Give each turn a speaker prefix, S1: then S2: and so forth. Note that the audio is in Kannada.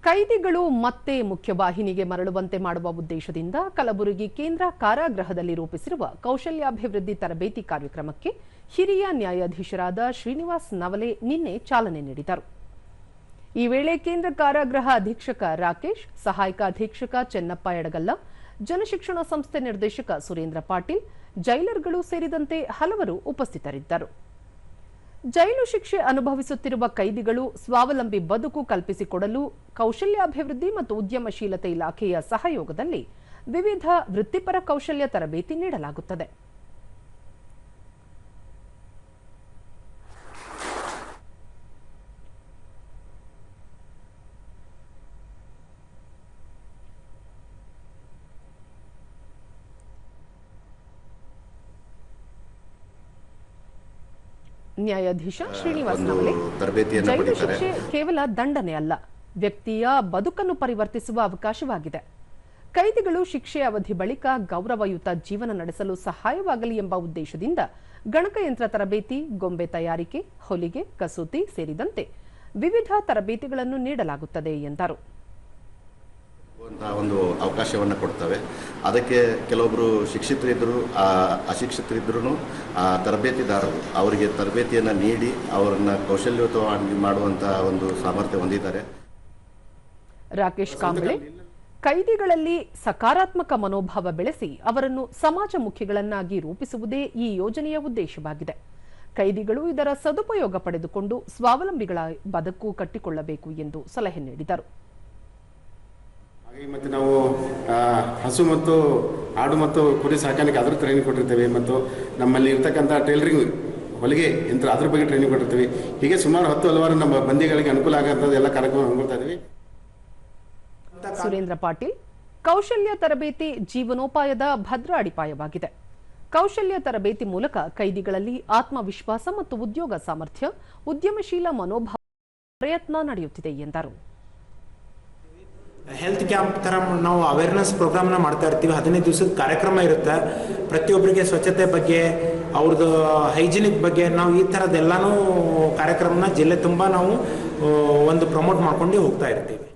S1: ಕೈದಿಗಳು ಮತ್ತೆ ಮುಖ್ಯವಾಹಿನಿಗೆ ಮರಳುವಂತೆ ಮಾಡುವ ಉದ್ದೇಶದಿಂದ ಕಲಬುರಗಿ ಕೇಂದ್ರ ಕಾರಾಗೃಹದಲ್ಲಿ ರೂಪಿಸಿರುವ ಕೌಶಲ್ಯಾಭಿವೃದ್ಧಿ ತರಬೇತಿ ಕಾರ್ಯಕ್ರಮಕ್ಕೆ ಹಿರಿಯ ನ್ಯಾಯಾಧೀಶರಾದ ಶ್ರೀನಿವಾಸ್ ನವಲೆ ನಿನ್ನೆ ಚಾಲನೆ ನೀಡಿದರು. ಈ ವೇಳೆ ಕೇಂದ್ರ ಕಾರಾಗೃಹ ಅಧೀಕ್ಷಕ ರಾಕೇಶ್, ಸಹಾಯಕ ಅಧೀಕ್ಷಕ ಚೆನ್ನಪ್ಪ ಎಡಗಲ್ಲ, ಜನಶಿಕ್ಷಣ ಸಂಸ್ಥೆ ನಿರ್ದೇಶಕ ಸುರೇಂದ್ರ ಪಾಟೀಲ್, ಜೈಲರ್ಗಳು ಸೇರಿದಂತೆ ಹಲವರು ಉಪಸ್ಥಿತರಿದ್ದರು. ಜೈಲು ಶಿಕ್ಷೆ ಅನುಭವಿಸುತ್ತಿರುವ ಕೈದಿಗಳು ಸ್ವಾವಲಂಬಿ ಬದುಕು ಕಲ್ಪಿಸಿಕೊಡಲು ಕೌಶಲ್ಯಾಭಿವೃದ್ಧಿ ಮತ್ತು ಉದ್ಯಮಶೀಲತೆ ಇಲಾಖೆಯ ಸಹಯೋಗದಲ್ಲಿ ವಿವಿಧ ವೃತ್ತಿಪರ ಕೌಶಲ್ಯ ತರಬೇತಿ ನೀಡಲಾಗುತ್ತದೆ. ನ್ಯಾಯಾಧೀಶ ಶ್ರೀನಿವಾಸ್ ನವಲೆ, ಜೈಲು ಶಿಕ್ಷೆ ಕೇವಲ ದಂಡನೆ ಅಲ್ಲ, ವ್ಯಕ್ತಿಯ ಬದುಕನ್ನು ಪರಿವರ್ತಿಸುವ ಅವಕಾಶವಾಗಿದೆ. ಕೈದಿಗಳು ಶಿಕ್ಷೆ ಅವಧಿ ಬಳಿಕ ಗೌರವಯುತ ಜೀವನ ನಡೆಸಲು ಸಹಾಯವಾಗಲಿ ಎಂಬ ಉದ್ದೇಶದಿಂದ ಗಣಕಯಂತ್ರ ತರಬೇತಿ, ಗೊಂಬೆ ತಯಾರಿಕೆ, ಹೊಲಿಗೆ, ಕಸೂತಿ ಸೇರಿದಂತೆ ವಿವಿಧ ತರಬೇತಿಗಳನ್ನು ನೀಡಲಾಗುತ್ತದೆ ಎಂದರು.
S2: ಒಂದು ಅವಕಾಶವನ್ನು ಕೊಡ್ತವೆ. ಅದಕ್ಕೆ ಕೆಲವೊಬ್ಬರು ಶಿಕ್ಷಿತರಿದ್ದರು, ಅಶಿಕ್ಷಿತರಿದ್ರೂ ತರಬೇತಿದಾರರು ಅವರಿಗೆ ತರಬೇತಿಯನ್ನು ನೀಡಿ ಅವರನ್ನು ಕೌಶಲ್ಯಯುತವಾಗಿ ಮಾಡುವಂಥ ಒಂದು ಸಾಮರ್ಥ್ಯ ಹೊಂದಿದ್ದಾರೆ.
S1: ರಾಕೇಶ್ ಕಾಂಬಳೆ, ಕೈದಿಗಳಲ್ಲಿ ಸಕಾರಾತ್ಮಕ ಮನೋಭಾವ ಬೆಳೆಸಿ ಅವರನ್ನು ಸಮಾಜಮುಖಿಗಳನ್ನಾಗಿ ರೂಪಿಸುವುದೇ ಈ ಯೋಜನೆಯ ಉದ್ದೇಶವಾಗಿದೆ. ಕೈದಿಗಳು ಇದರ ಸದುಪಯೋಗ ಪಡೆದುಕೊಂಡು ಸ್ವಾವಲಂಬಿಗಳ ಬದುಕು ಕಟ್ಟಿಕೊಳ್ಳಬೇಕು ಎಂದು ಸಲಹೆ ನೀಡಿದರು.
S3: ಮತ್ತು ನಾವು ಹಸು ಮತ್ತು ಆಡು ಮತ್ತು ಕುರಿ ಸಾಕಾಣಿಕೆ ಅದರ ಟ್ರೈನಿಂಗ್ ಕೊಟ್ಟಿರ್ತೇವೆ. ಮತ್ತು ನಮ್ಮಲ್ಲಿ ಇರ್ತಕ್ಕಂಥ ಟೈಲರಿಂಗ್, ಹೊಲಿಗೆ ಯಂತ್ರ ಅದ್ರ ಬಗ್ಗೆ ಟ್ರೈನಿಂಗ್ ಕೊಟ್ಟಿರ್ತೀವಿ. ಹೀಗೆ ಸುಮಾರು 10 ಹಲವಾರು ನಮ್ಮ ಬಂದಿಗಳಿಗೆ ಅನುಕೂಲ ಆಗುವಂಥದ್ದು ಎಲ್ಲ ಕಾರ್ಯಕ್ರಮ ಹಮ್ಮಿಕೊಳ್ತಾ ಇದ್ದೀವಿ.
S1: ಸುರೇಂದ್ರ ಪಾಟೀಲ್, ಕೌಶಲ್ಯ ತರಬೇತಿ ಜೀವನೋಪಾಯದ ಭದ್ರ ಅಡಿಪಾಯವಾಗಿದೆ. ಕೌಶಲ್ಯ ತರಬೇತಿ ಮೂಲಕ ಕೈದಿಗಳಲ್ಲಿ ಆತ್ಮವಿಶ್ವಾಸ ಮತ್ತು ಉದ್ಯೋಗ ಸಾಮರ್ಥ್ಯ, ಉದ್ಯಮಶೀಲ ಮನೋಭಾವ ಪ್ರಯತ್ನ ನಡೆಯುತ್ತಿದೆ ಎಂದರು.
S4: ಹೆಲ್ತ್ ಕ್ಯಾಂಪ್ ಥರ ನಾವು ಅವೇರ್ನೆಸ್ ಪ್ರೋಗ್ರಾಮ್ನ ಮಾಡ್ತಾ ಇರ್ತೀವಿ. 15 ದಿವಸದ ಕಾರ್ಯಕ್ರಮ ಇರುತ್ತೆ. ಪ್ರತಿಯೊಬ್ಬರಿಗೆ ಸ್ವಚ್ಛತೆ ಬಗ್ಗೆ, ಅವ್ರದ್ದು ಹೈಜಿನಿಕ್ ಬಗ್ಗೆ ನಾವು ಈ ಥರದ್ದೆಲ್ಲನೂ ಕಾರ್ಯಕ್ರಮನ ಜಿಲ್ಲೆ ತುಂಬ ನಾವು ಒಂದು ಪ್ರಮೋಟ್ ಮಾಡ್ಕೊಂಡು ಹೋಗ್ತಾ ಇರ್ತೀವಿ.